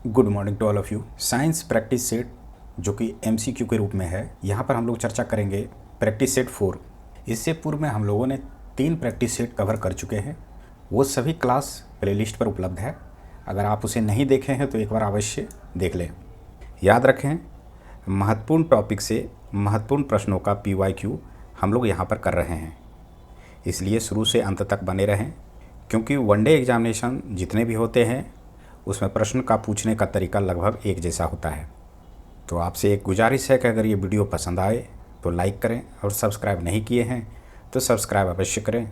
Good morning to all of you. Science practice set जो कि MCQ के रूप में है, यहाँ पर हम लोग चर्चा करेंगे प्रैक्टिस सेट 4। इससे पूर्व में हम लोगों ने 3 प्रैक्टिस सेट कवर कर चुके हैं। वो सभी क्लास प्लेलिस्ट पर उपलब्ध है। अगर आप उसे नहीं देखे हैं तो एक बार अवश्य देख लें। याद रखें, महत्वपूर्ण टॉपिक से महत्वपूर्ण प्रश्नों का PYQ हम लोग यहाँ पर कर रहे हैं, इसलिए शुरू से अंत तक बने रहें, क्योंकि वनडे एग्जामिनेशन जितने भी होते हैं उसमें प्रश्न का पूछने का तरीका लगभग एक जैसा होता है। तो आपसे एक गुजारिश है कि अगर ये वीडियो पसंद आए तो लाइक करें और सब्सक्राइब नहीं किए हैं तो सब्सक्राइब अवश्य करें।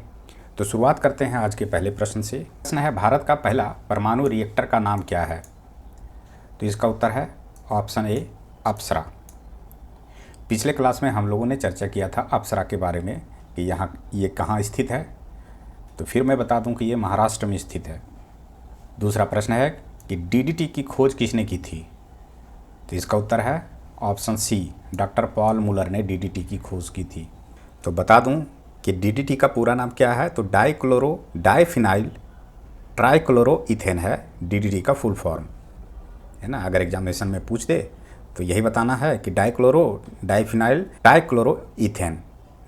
तो शुरुआत करते हैं आज के पहले प्रश्न से। प्रश्न है, भारत का पहला परमाणु रिएक्टर का नाम क्या है? तो इसका उत्तर है ऑप्शन ए, अप्सरा। पिछले क्लास में हम लोगों ने चर्चा किया था अप्सरा के बारे में कि यहाँ ये कहाँ स्थित है, तो फिर मैं बता दूं कि ये महाराष्ट्र में स्थित है। दूसरा प्रश्न है कि DDT की खोज किसने की थी? तो इसका उत्तर है ऑप्शन सी, डॉक्टर पॉल मुलर ने DDT की खोज की थी। तो बता दूं कि DDT का पूरा नाम क्या है, तो डाइफिनाइल ट्राइक्लोरोइथेन है DDT का फुल फॉर्म, है ना। अगर एग्जामिनेशन में पूछ दे तो यही बताना है कि डाइफिनाइल ट्राइक्लोरोइथेन।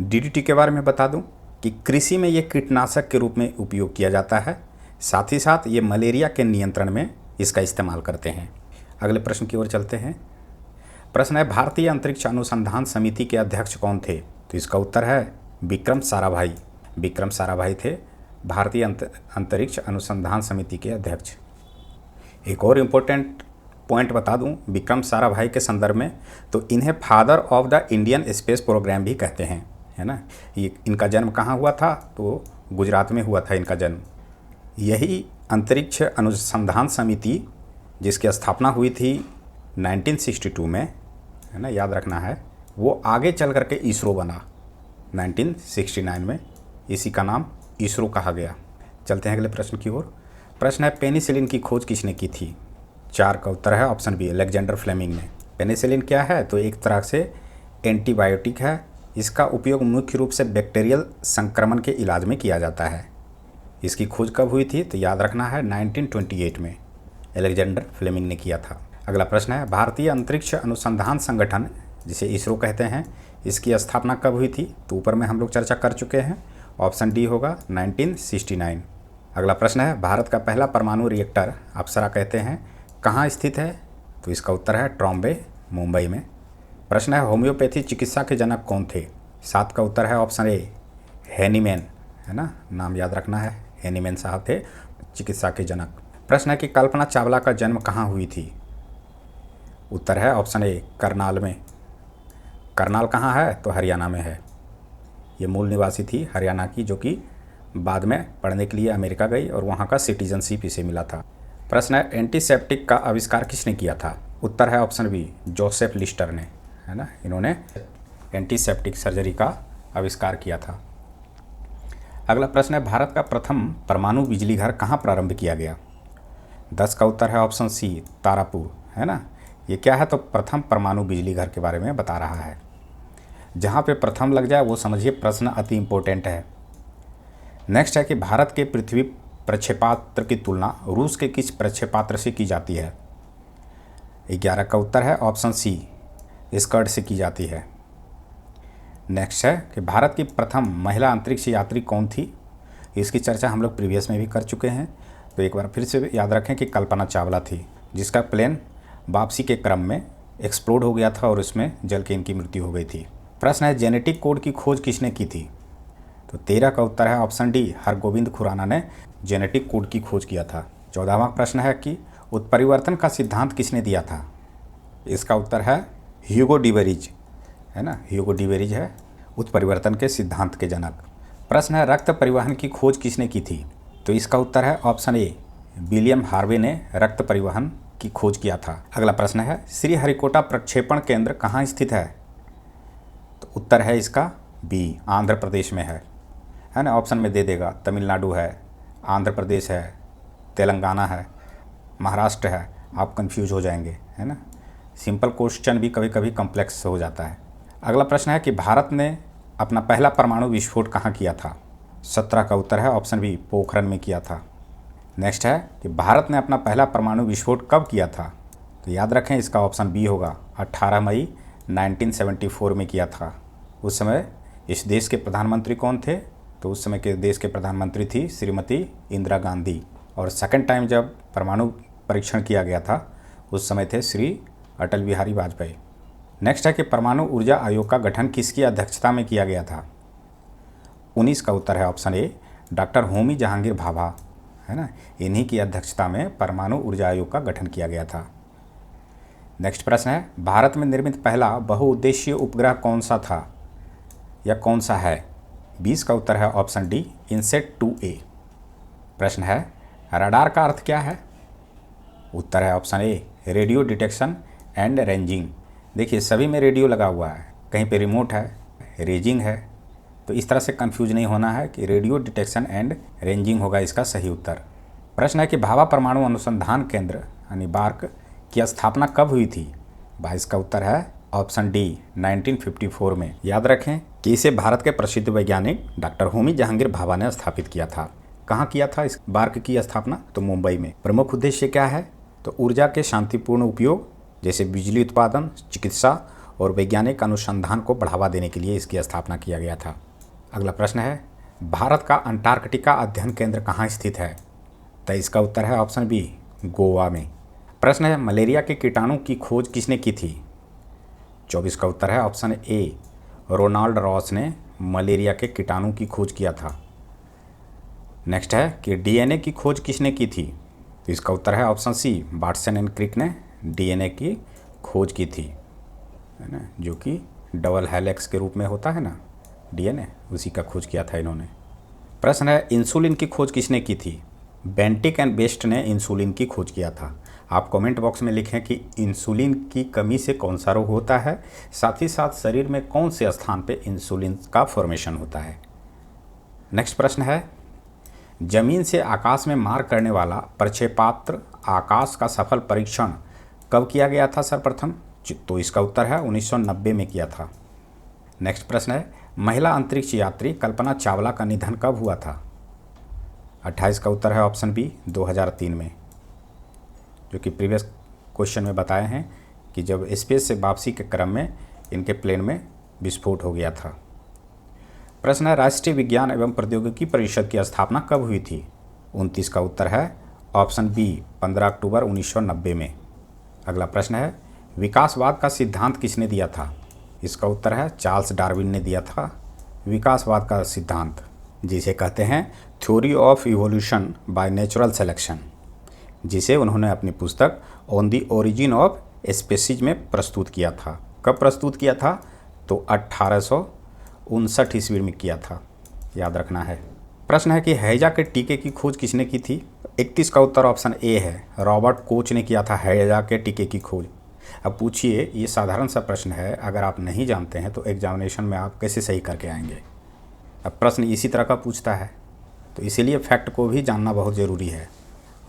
DDT के बारे में बता दूं कि कृषि में ये कीटनाशक के रूप में उपयोग किया जाता है, साथ ही साथ ये मलेरिया के नियंत्रण में इसका इस्तेमाल करते हैं। अगले प्रश्न की ओर चलते हैं। प्रश्न है, भारतीय अंतरिक्ष अनुसंधान समिति के अध्यक्ष कौन थे? तो इसका उत्तर है विक्रम साराभाई। विक्रम साराभाई थे भारतीय अंतरिक्ष अनुसंधान समिति के अध्यक्ष। एक और इम्पोर्टेंट पॉइंट बता दूं विक्रम साराभाई के संदर्भ में, तो इन्हें father of the Indian space programme भी कहते हैं, है ना। ये इनका जन्म कहाँ हुआ था? तो गुजरात में हुआ था इनका जन्म। यही अंतरिक्ष अनुसंधान समिति जिसकी स्थापना हुई थी 1962 में, है ना, याद रखना है, वो आगे चल करके इसरो बना 1969 में। इसी का नाम इसरो कहा गया। चलते हैं अगले प्रश्न की ओर। प्रश्न है, पेनिसिलिन की खोज किसने की थी? 4 का उत्तर है ऑप्शन बी, अलेक्जेंडर फ्लेमिंग ने। पेनिसिलिन क्या है? तो एक तरह से एंटीबायोटिक है। इसका उपयोग मुख्य रूप से बैक्टीरियल संक्रमण के इलाज में किया जाता है। इसकी खोज कब हुई थी? तो याद रखना है 1928 में अलेक्जेंडर फ्लेमिंग ने किया था। अगला प्रश्न है, भारतीय अंतरिक्ष अनुसंधान संगठन जिसे इसरो कहते हैं, इसकी स्थापना कब हुई थी? तो ऊपर में हम लोग चर्चा कर चुके हैं, ऑप्शन डी होगा 1969। अगला प्रश्न है, भारत का पहला परमाणु रिएक्टर अप्सरा कहते हैं कहाँ स्थित है? तो इसका उत्तर है ट्रॉम्बे, मुंबई में। प्रश्न है, होम्योपैथी चिकित्सा के जनक कौन थे? 7 का उत्तर है ऑप्शन ए, हैनीमैन, है ना, नाम याद रखना है। हैनीमैन साहब थे चिकित्सा के जनक। प्रश्न है कि कल्पना चावला का जन्म कहाँ हुई थी? उत्तर है ऑप्शन ए, करनाल में। करनाल कहाँ है? तो हरियाणा में है। ये मूल निवासी थी हरियाणा की, जो कि बाद में पढ़ने के लिए अमेरिका गई और वहाँ का सिटीजनशिप इसे मिला था। प्रश्न है, एंटीसेप्टिक का आविष्कार किसने किया था? उत्तर है ऑप्शन बी, जोसेफ लिस्टर ने, है ना। इन्होंने एंटीसेप्टिक सर्जरी का आविष्कार किया था। अगला प्रश्न है, भारत का प्रथम परमाणु बिजली घर कहाँ प्रारंभ किया गया? 10 का उत्तर है ऑप्शन सी, तारापुर, है ना। ये क्या है? तो प्रथम परमाणु बिजली घर के बारे में बता रहा है। जहाँ पे प्रथम लग जाए वो समझिए प्रश्न अति इम्पोर्टेंट है। नेक्स्ट है कि भारत के पृथ्वी प्रक्षेपास्त्र की तुलना रूस के किस प्रक्षेपास्त्र से की जाती है? 11 का उत्तर है ऑप्शन सी, स्कर्ड से की जाती है। नेक्स्ट है कि भारत की प्रथम महिला अंतरिक्ष यात्री कौन थी? इसकी चर्चा हम लोग प्रीवियस में भी कर चुके हैं, तो एक बार फिर से याद रखें कि कल्पना चावला थी, जिसका प्लेन वापसी के क्रम में एक्सप्लोड हो गया था और उसमें जल के इनकी मृत्यु हो गई थी। प्रश्न है, जेनेटिक कोड की खोज किसने की थी? तो 13 का उत्तर है ऑप्शन डी, हरगोविंद खुराना ने जेनेटिक कोड की खोज किया था। 14वां प्रश्न है कि उत्परिवर्तन का सिद्धांत किसने दिया था? इसका उत्तर है ह्यूगो डिवेरिज, है ना। ह्यूगो डिवेरिज है उत्परिवर्तन के सिद्धांत के जनक। प्रश्न है, रक्त परिवहन की खोज किसने की थी? तो इसका उत्तर है ऑप्शन ए, विलियम हार्वे ने रक्त परिवहन की खोज किया था। अगला प्रश्न है, श्रीहरिकोटा प्रक्षेपण केंद्र कहाँ स्थित है? तो उत्तर है इसका बी, आंध्र प्रदेश में है ना। ऑप्शन में दे देगा, तमिलनाडु है, आंध्र प्रदेश है, तेलंगाना है, महाराष्ट्र है, आप कंफ्यूज हो जाएंगे, है ना। सिंपल क्वेश्चन भी कभी कभी कॉम्प्लेक्स हो जाता है। अगला प्रश्न है कि भारत ने अपना पहला परमाणु विस्फोट कहाँ किया था? 17 का उत्तर है ऑप्शन बी, पोखरण में किया था। नेक्स्ट है कि भारत ने अपना पहला परमाणु विस्फोट कब किया था? तो याद रखें इसका ऑप्शन बी होगा, 18 मई 1974 में किया था। उस समय इस देश के प्रधानमंत्री कौन थे? तो उस समय के देश के प्रधानमंत्री थी श्रीमती इंदिरा गांधी। और सेकंड टाइम जब परमाणु परीक्षण किया गया था उस समय थे श्री अटल बिहारी वाजपेयी। नेक्स्ट है कि परमाणु ऊर्जा आयोग का गठन किसकी अध्यक्षता में किया गया था? 19 का उत्तर है option A, doctor Homi Jahangir Bhabha, है ना। इन्हीं की अध्यक्षता में परमाणु ऊर्जा आयोग का गठन किया गया था। नेक्स्ट प्रश्न है, भारत में निर्मित पहला बहुउद्देशीय उपग्रह कौन सा था या कौन सा है? 20 का उत्तर है ऑप्शन डी, इनसेट 2A। प्रश्न है, रडार का अर्थ क्या है? उत्तर है option A, radio detection and ranging. देखिए सभी में रेडियो लगा हुआ है, कहीं पे रिमोट है, रेंजिंग है, तो इस तरह से कंफ्यूज नहीं होना है कि रेडियो डिटेक्शन एंड रेंजिंग होगा इसका सही उत्तर। प्रश्न है कि भाभा परमाणु अनुसंधान केंद्र यानी बार्क की स्थापना कब हुई थी? 22 का उत्तर है ऑप्शन डी, 1954 में। याद रखें कि इसे भारत के प्रसिद्ध वैज्ञानिक डॉक्टर होमी जहांगीर भाभा ने स्थापित किया था। कहाँ किया था इस बार्क की स्थापना? तो मुंबई में। प्रमुख उद्देश्य क्या है? तो ऊर्जा के शांतिपूर्ण उपयोग जैसे बिजली उत्पादन, चिकित्सा और वैज्ञानिक अनुसंधान को बढ़ावा देने के लिए इसकी स्थापना किया गया था। अगला प्रश्न है, भारत का अंटार्कटिका अध्ययन केंद्र कहाँ स्थित है? तो इसका उत्तर है ऑप्शन बी, गोवा में। प्रश्न है, मलेरिया के कीटाणु की खोज किसने की थी? 24 का उत्तर है ऑप्शन ए, रोनाल्ड रॉस ने मलेरिया के कीटाणु की खोज किया था। नेक्स्ट है कि डीएनए की खोज किसने की थी? तो इसका उत्तर है option C, Watson and Crick ने डीएनए की खोज की थी, है ना, जो कि डबल हेलिक्स के रूप में होता है ना डीएनए, उसी का खोज किया था इन्होंने। प्रश्न है, इंसुलिन की खोज किसने की थी? बेंटिक एंड बेस्ट ने इंसुलिन की खोज किया था। आप कमेंट बॉक्स में लिखें कि इंसुलिन की कमी से कौन सा रोग होता है, साथ ही साथ शरीर में कौन से स्थान पे इंसुलिन का फॉर्मेशन होता है। नेक्स्ट प्रश्न है, जमीन से आकाश में मार करने वाला प्रक्षेपास्त्र आकाश का सफल परीक्षण कब किया गया था सर्वप्रथम? तो इसका उत्तर है 1990 में किया था। नेक्स्ट प्रश्न है, महिला अंतरिक्ष यात्री कल्पना चावला का निधन कब हुआ था? 28 का उत्तर है ऑप्शन बी, 2003 में, जो कि प्रीवियस क्वेश्चन में बताए हैं कि जब स्पेस से वापसी के क्रम में इनके प्लेन में विस्फोट हो गया था। प्रश्न है, राष्ट्रीय विज्ञान एवं प्रौद्योगिकी परिषद की स्थापना कब हुई थी? 29 का उत्तर है ऑप्शन बी, 15 अक्टूबर 1990 में। अगला प्रश्न है, विकासवाद का सिद्धांत किसने दिया था? इसका उत्तर है चार्ल्स डार्विन ने दिया था विकासवाद का सिद्धांत, जिसे कहते हैं theory of evolution by natural selection, जिसे उन्होंने अपनी पुस्तक on the origin of species में प्रस्तुत किया था। कब प्रस्तुत किया था? तो 1859 ईस्वी में किया था, याद रखना है। प्रश्न है कि हैजा के टीके की खोज किसने की थी? 31 का उत्तर ऑप्शन ए है, रॉबर्ट कोच ने किया था हैजा के टीके की खोज। अब पूछिए, ये साधारण सा प्रश्न है, अगर आप नहीं जानते हैं तो एग्जामिनेशन में आप कैसे सही करके आएंगे? अब प्रश्न इसी तरह का पूछता है, तो इसीलिए फैक्ट को भी जानना बहुत ज़रूरी है।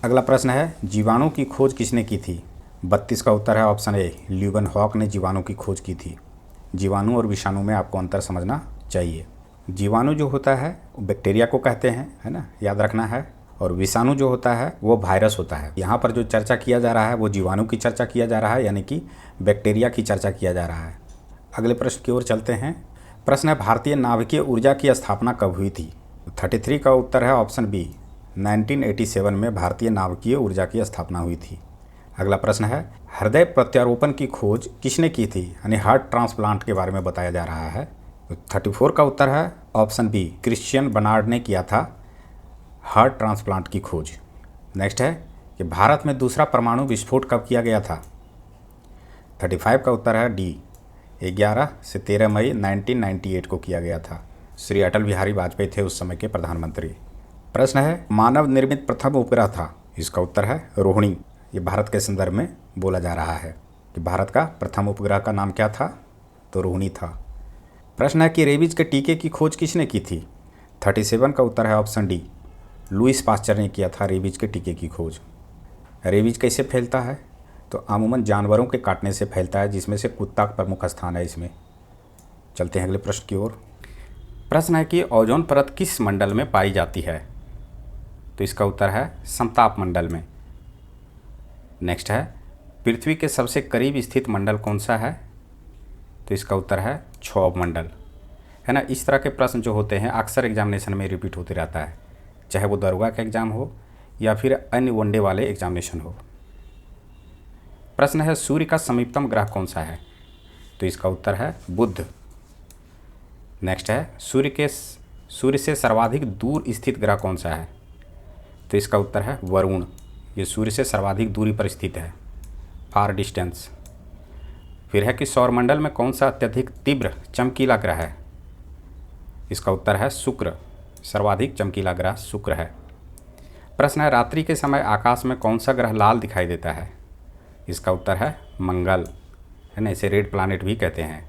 अगला प्रश्न है, जीवाणु की खोज किसने की थी? 32 का उत्तर है ऑप्शन ए, ल्यूवेनहॉक ने जीवाणु की खोज की थी। जीवाणु और विषाणु में आपको अंतर समझना चाहिए। जीवाणु जो होता है वो बैक्टीरिया को कहते हैं, है ना, याद रखना है, और विषाणु जो होता है वो वायरस होता है। यहाँ पर जो चर्चा किया जा रहा है वो जीवाणु की चर्चा किया जा रहा है, यानी कि बैक्टीरिया की चर्चा किया जा रहा है। अगले प्रश्न की ओर चलते हैं। प्रश्न है, भारतीय नाभिकीय ऊर्जा की स्थापना कब हुई थी? 33 का उत्तर है ऑप्शन बी, 1987 में भारतीय नाभिकीय ऊर्जा की स्थापना हुई थी। अगला प्रश्न है, हृदय प्रत्यारोपण की खोज किसने की थी? यानी हार्ट ट्रांसप्लांट के बारे में बताया जा रहा है। 34 का उत्तर है ऑप्शन बी, क्रिश्चियन बर्नार्ड ने किया था हार्ट ट्रांसप्लांट की खोज। नेक्स्ट है कि भारत में दूसरा परमाणु विस्फोट कब किया गया था? 35 का उत्तर है डी, 11 से 13 मई 1998 को किया गया था। श्री अटल बिहारी वाजपेयी थे उस समय के प्रधानमंत्री। प्रश्न है, मानव निर्मित प्रथम उपग्रह था? इसका उत्तर है रोहिणी। ये भारत के संदर्भ में बोला जा रहा है कि भारत का प्रथम उपग्रह का नाम क्या था? तो रोहिणी था। प्रश्न है कि रेबीज के टीके की खोज किसने की थी? 37 का उत्तर है ऑप्शन डी, लुईस पास्चर ने किया था रेबीज के टीके की खोज। रेबीज कैसे फैलता है? तो अमूमन जानवरों के काटने से फैलता है, जिसमें से कुत्ता प्रमुख स्थान है इसमें। चलते हैं अगले प्रश्न की ओर। प्रश्न है कि ओजोन परत किस मंडल में पाई जाती है? तो इसका उत्तर है समताप मंडल में। नेक्स्ट है पृथ्वी के सबसे करीब स्थित मंडल कौन सा है? तो इसका उत्तर है क्षौभ मंडल, है ना। इस तरह के प्रश्न जो होते हैं अक्सर एग्जामिनेशन में रिपीट होते रहता है, चाहे वो दरोगा का एग्ज़ाम हो या फिर अन्य वनडे वाले एग्जामिनेशन हो। प्रश्न है सूर्य का समीपतम ग्रह कौन सा है? तो इसका उत्तर है बुध। नेक्स्ट है सूर्य से सर्वाधिक दूर स्थित ग्रह कौन सा है? तो इसका उत्तर है वरुण। ये सूर्य से सर्वाधिक दूरी पर स्थित है, फार डिस्टेंस। फिर है कि सौरमंडल में कौन सा अत्यधिक तीव्र चमकीला ग्रह है? इसका उत्तर है शुक्र। सर्वाधिक चमकीला ग्रह शुक्र है। प्रश्न है रात्रि के समय आकाश में कौन सा ग्रह लाल दिखाई देता है? इसका उत्तर है मंगल, है ना। इसे रेड प्लैनेट भी कहते हैं।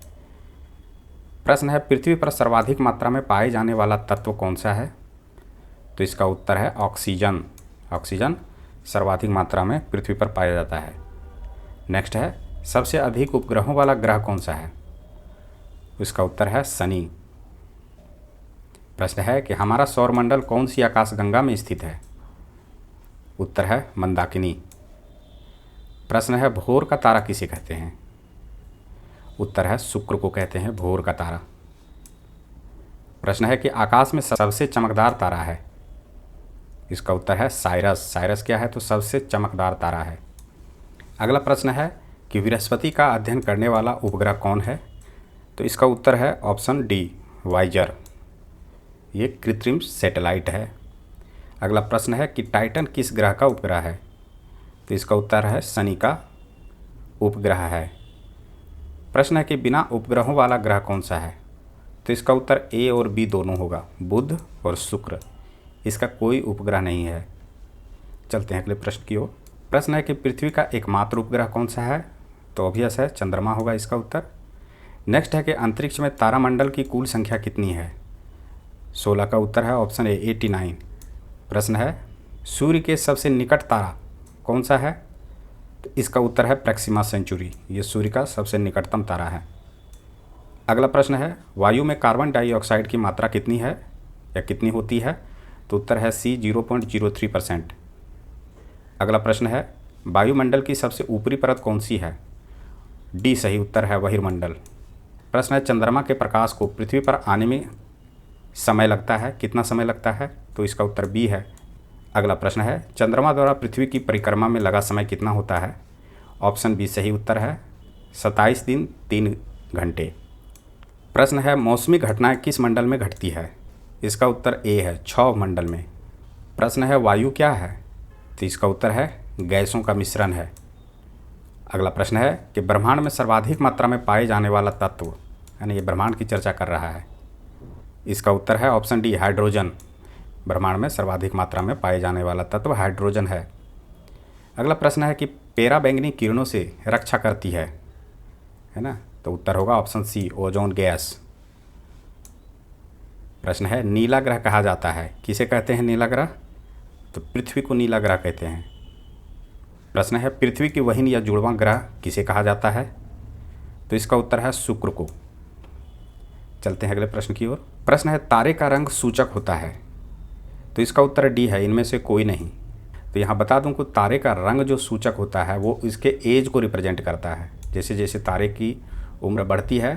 प्रश्न है पृथ्वी पर सर्वाधिक मात्रा में पाए जाने वाला तत्व कौन सा है? तो इसका उत्तर है ऑक्सीजन। ऑक्सीजन सर्वाधिक मात्रा में पृथ्वी पर पाया जाता है। नेक्स्ट है सबसे अधिक उपग्रहों वाला ग्रह कौन सा है? इसका उत्तर है शनि। प्रश्न है कि हमारा सौरमंडल कौन सी आकाशगंगा में स्थित है? उत्तर है मंदाकिनी। प्रश्न है भोर का तारा किसे कहते हैं? उत्तर है शुक्र को कहते हैं भोर का तारा। प्रश्न है कि आकाश में सबसे चमकदार तारा है? इसका उत्तर है साइरस। साइरस क्या है? तो सबसे चमकदार तारा है। अगला प्रश्न है कि बृहस्पति का अध्ययन करने वाला उपग्रह कौन है? तो इसका उत्तर है ऑप्शन डी, वाइजर। ये कृत्रिम सैटेलाइट है। अगला प्रश्न है कि टाइटन किस ग्रह का उपग्रह है? तो इसका उत्तर है शनि का उपग्रह है। प्रश्न है कि बिना उपग्रहों वाला ग्रह कौन सा है? तो इसका उत्तर ए और बी दोनों होगा, बुध और शुक्र। इसका कोई उपग्रह नहीं है। चलते हैं अगले प्रश्न की ओर। प्रश्न है कि पृथ्वी का एकमात्र उपग्रह कौन सा है? तो ऑब्वियस है चंद्रमा होगा इसका उत्तर। नेक्स्ट है कि अंतरिक्ष में तारामंडल की कुल संख्या कितनी है? 16 का उत्तर है ऑप्शन ए 89। प्रश्न है सूर्य के सबसे निकट तारा कौन सा है? तो इसका उत्तर है प्रैक्सिमा सेंचुरी। ये सूर्य का सबसे निकटतम तारा है। अगला प्रश्न है वायु में कार्बन डाइऑक्साइड की मात्रा कितनी है या कितनी होती है? तो उत्तर है सी 0.03%। अगला प्रश्न है वायुमंडल की सबसे ऊपरी परत कौन सी है? डी सही उत्तर है बहिर्मंडल। प्रश्न है चंद्रमा के प्रकाश को पृथ्वी पर आने में समय लगता है, कितना समय लगता है? तो इसका उत्तर बी है। अगला प्रश्न है चंद्रमा द्वारा पृथ्वी की परिक्रमा में लगा समय कितना होता है? ऑप्शन बी सही उत्तर है 27 दिन 3 घंटे। प्रश्न है मौसमी घटनाएं किस मंडल में घटती है? इसका उत्तर ए है क्षौभ मंडल में। प्रश्न है वायु क्या है? तो इसका उत्तर है गैसों का मिश्रण है। अगला प्रश्न है कि ब्रह्मांड में सर्वाधिक मात्रा में पाए जाने वाला तत्व, यानी ये ब्रह्मांड की चर्चा कर रहा है। इसका उत्तर है ऑप्शन डी हाइड्रोजन। ब्रह्मांड में सर्वाधिक मात्रा में पाए जाने वाला तत्व हाइड्रोजन है। अगला प्रश्न है कि पेरा बैंगनी किरणों से रक्षा करती है ना? तो उत्तर होगा ऑप्शन सी ओजोन गैस। प्रश्न है नीला ग्रह कहा जाता है, किसे कहते हैं नीला ग्रह? तो पृथ्वी को नीला ग्रह कहते हैं। प्रश्न है पृथ्वी की बहिन या जुड़वां ग्रह किसे कहा जाता है? तो इसका उत्तर है शुक्र को। चलते हैं अगले प्रश्न की ओर। प्रश्न है तारे का रंग सूचक होता है? तो इसका उत्तर डी है इनमें से कोई नहीं। तो यहाँ बता दूं कि तारे का रंग जो सूचक होता है वो इसके एज को रिप्रेजेंट करता है। जैसे जैसे तारे की उम्र बढ़ती है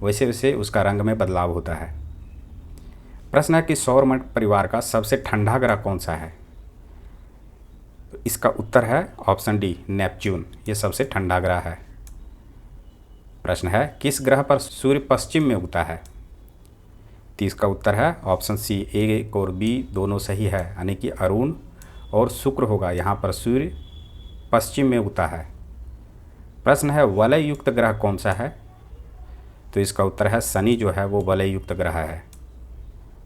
वैसे वैसे उसका रंग में बदलाव होता है। प्रश्न है कि सौरमंडल परिवार का सबसे ठंडा ग्रह कौन सा है? तो इसका उत्तर है ऑप्शन डी नेपच्यून। ये सबसे ठंडा ग्रह है। प्रश्न है किस ग्रह पर सूर्य पश्चिम में उगता है? तो इसका उत्तर है ऑप्शन सी ए और बी दोनों सही है, यानी कि अरुण और शुक्र होगा। यहाँ पर सूर्य पश्चिम में उगता है। प्रश्न है वलय युक्त ग्रह कौन सा है? तो इसका उत्तर है शनि जो है वो वलय युक्त ग्रह है।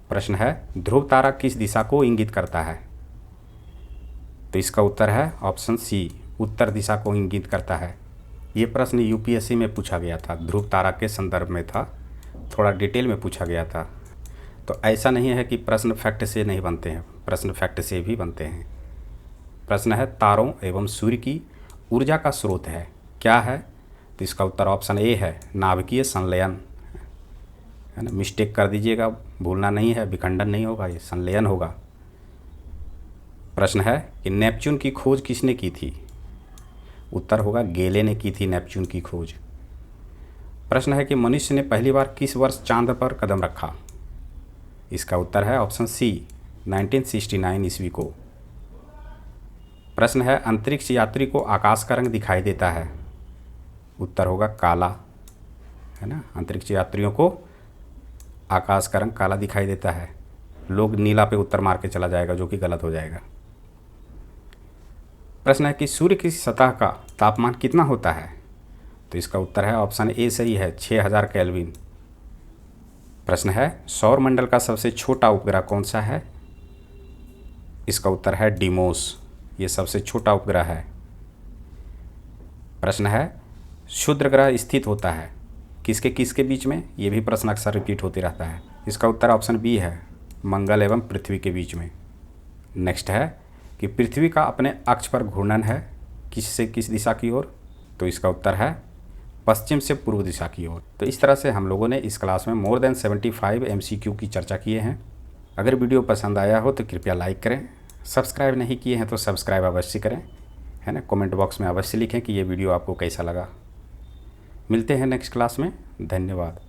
प्रश्न है ध्रुव तारा किस दिशा को इंगित करता है? तो इसका उत्तर है ऑप्शन सी उत्तर दिशा को इंगित करता है। ये प्रश्न यूपीएससी में पूछा गया था, ध्रुव तारा के संदर्भ में था, थोड़ा डिटेल में पूछा गया था। तो ऐसा नहीं है कि प्रश्न फैक्ट से नहीं बनते हैं, प्रश्न फैक्ट से भी बनते हैं। प्रश्न है तारों एवं सूर्य की ऊर्जा का स्रोत है, क्या है? तो इसका उत्तर ऑप्शन ए है नाभिकीय संलयन, है ना। मिस्टेक कर दीजिएगा, भूलना नहीं है, विखंडन नहीं होगा, ये संलयन होगा। प्रश्न है कि नेपच्यून की खोज किसने की थी? उत्तर होगा गेले ने की थी नेपच्यून की खोज। प्रश्न है कि मनुष्य ने पहली बार किस वर्ष चांद पर कदम रखा? इसका उत्तर है ऑप्शन सी 1969 ईस्वी को। प्रश्न है अंतरिक्ष यात्री को आकाश का रंग दिखाई देता है? उत्तर होगा काला, है ना। अंतरिक्ष यात्रियों को आकाश का रंग काला दिखाई देता है। लोग नीला पे उत्तर मार के चला जाएगा, जो कि गलत हो जाएगा। प्रश्न है कि सूर्य की सतह का तापमान कितना होता है? तो इसका उत्तर है ऑप्शन ए सही है, 6000 केल्विन। प्रश्न है सौर मंडल का सबसे छोटा उपग्रह कौन सा है? इसका उत्तर है डीमोस, ये सबसे छोटा उपग्रह है। प्रश्न है क्षुद्र ग्रह स्थित होता है किसके किसके बीच में? ये भी प्रश्न अक्सर रिपीट होते रहता है। इसका उत्तर ऑप्शन बी है, मंगल एवं पृथ्वी के बीच में। नेक्स्ट है कि पृथ्वी का अपने अक्ष पर घूर्णन है किस से किस दिशा की ओर? तो इसका उत्तर है पश्चिम से पूर्व दिशा की ओर। तो इस तरह से हम लोगों ने इस क्लास में मोर देन 75 MCQ की चर्चा किए हैं। अगर वीडियो पसंद आया हो तो कृपया लाइक करें, सब्सक्राइब नहीं किए हैं तो सब्सक्राइब अवश्य करें, है ना। कमेंट बॉक्स में अवश्य लिखें कि ये वीडियो आपको कैसा लगा। मिलते हैं नेक्स्ट क्लास में। धन्यवाद।